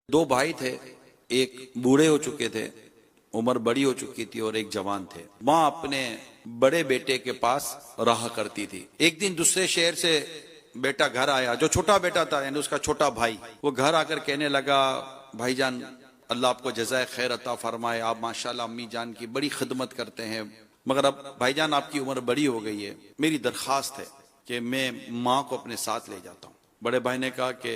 दो भाई थे, एक बूढ़े हो चुके थे, उम्र बड़ी हो चुकी थी, और एक जवान थे। माँ अपने बड़े बेटे के पास रहा करती थी। एक दिन दूसरे शहर से बेटा घर आया, जो छोटा बेटा था यानी उसका छोटा भाई। वो घर आकर कहने लगा, भाईजान अल्लाह आपको जज़ाए खैर अता फरमाए, आप माशाल्लाह अम्मी जान की बड़ी खिदमत करते हैं, मगर अब भाईजान आपकी उम्र बड़ी हो गई है, मेरी दरखास्त है कि मैं माँ को अपने साथ ले जाता हूँ। बड़े भाई ने कहा कि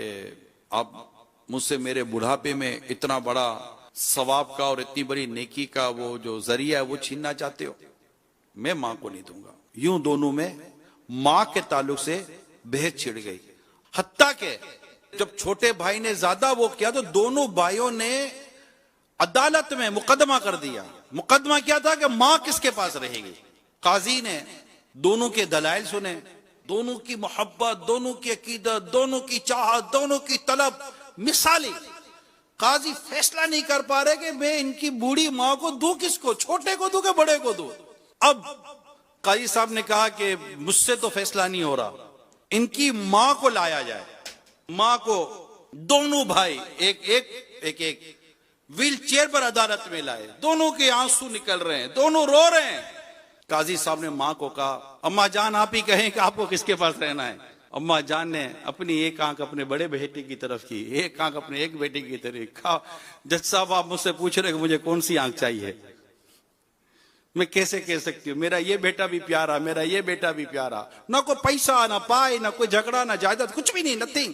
आप मुझसे मेरे बुढ़ापे में इतना बड़ा सवाब का और इतनी बड़ी नेकी का वो जो जरिया है वो छीनना चाहते हो? मैं माँ को नहीं दूंगा। यूं दोनों में माँ के ताल्लुक से बहस छिड़ गई। हत्ता के जब छोटे भाई ने ज्यादा वो किया तो दोनों भाइयों ने अदालत में मुकदमा कर दिया। मुकदमा क्या था कि माँ किसके पास रहेगी। काजी ने दोनों के दलाइल सुने, दोनों की मोहब्बत, दोनों की अकीदत, दोनों की चाहत, दोनों की तलब मिसाली। काजी फैसला नहीं कर पा रहे कि मैं इनकी बूढ़ी माँ को दूं किसको, छोटे को दूं कि बड़े को दूं। अब काजी साहब ने कहा कि मुझसे तो फैसला नहीं हो रहा, इनकी माँ को लाया जाए। माँ को दोनों भाई एक व्हील चेयर पर अदालत में लाए। दोनों के आंसू निकल रहे हैं, दोनों रो रहे हैं। काजी साहब ने माँ को कहा, अम्मा जान आप ही कहें कि आपको किसके पास रहना है। अम्मा जान ने अपनी एक आंख अपने बड़े बेटे की तरफ की, एक आंख अपने एक बेटे की तरफ। कहा, जज साहब आप मुझसे पूछ रहे कि मुझे कौन सी आंख चाहिए, मैं कैसे कह सकती हूँ। मेरा ये बेटा भी प्यारा, मेरा ये बेटा भी प्यारा, ना कोई पैसा ना पाए, ना कोई झगड़ा ना जायदाद, कुछ भी नहीं, नथिंग।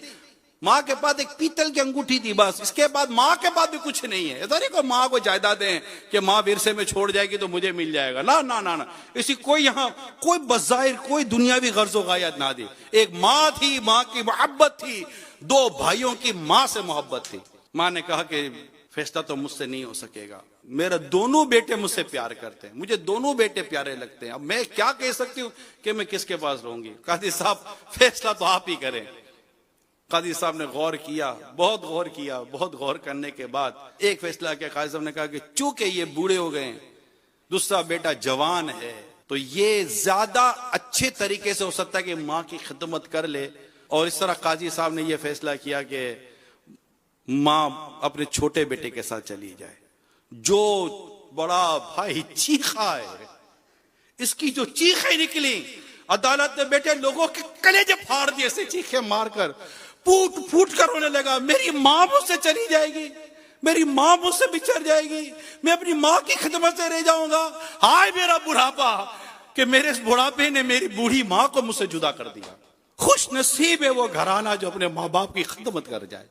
माँ के पास एक पीतल की अंगूठी थी बस, इसके बाद माँ के पास भी कुछ नहीं है। ऐसा नहीं को माँ को जायदादें कि माँ विरसे में छोड़ जाएगी तो मुझे मिल जाएगा, ना ना ना ना। इसी कोई यहाँ कोई बज़ाहिर कोई दुनियावी गर्ज़ो गायत ना दी। एक माँ थी, माँ की मोहब्बत थी, दो भाइयों की माँ से मोहब्बत थी। माँ ने कहा कि फैसला तो मुझसे नहीं हो सकेगा, मेरे दोनों बेटे मुझसे प्यार करते हैं, मुझे दोनों बेटे प्यारे लगते हैं, अब मैं क्या कह सकती हूँ कि मैं किसके पास रहूंगी। काजी साहब फैसला तो आप ही करें। काजी साहब ने गौर किया, बहुत गौर किया। बहुत गौर करने के बाद एक फैसला किया। काजी साहब ने कहा कि चूंकि ये बूढ़े हो गए, दूसरा बेटा जवान है, तो ये ज्यादा अच्छे तरीके से हो सकता है कि माँ की खिदमत कर ले। और इस तरह काजी साहब ने यह फैसला किया कि माँ अपने छोटे बेटे के साथ चली जाए। जो बड़ा भाई चीखा है, इसकी जो चीखें निकली, अदालत में बैठे लोगों के कलेजे फाड़ दिए, से चीखें मारकर फूट फूट कर रोने लगा। मेरी माँ मुझसे चली जाएगी, मेरी माँ मुझसे बिछड़ जाएगी, मैं अपनी माँ की खिदमत से रह जाऊंगा। हाय मेरा बुढ़ापा कि मेरे इस बुढ़ापे ने मेरी बूढ़ी माँ को मुझसे जुदा कर दिया। खुश नसीब है वो घराना जो अपने माँ बाप की खिदमत कर जाए।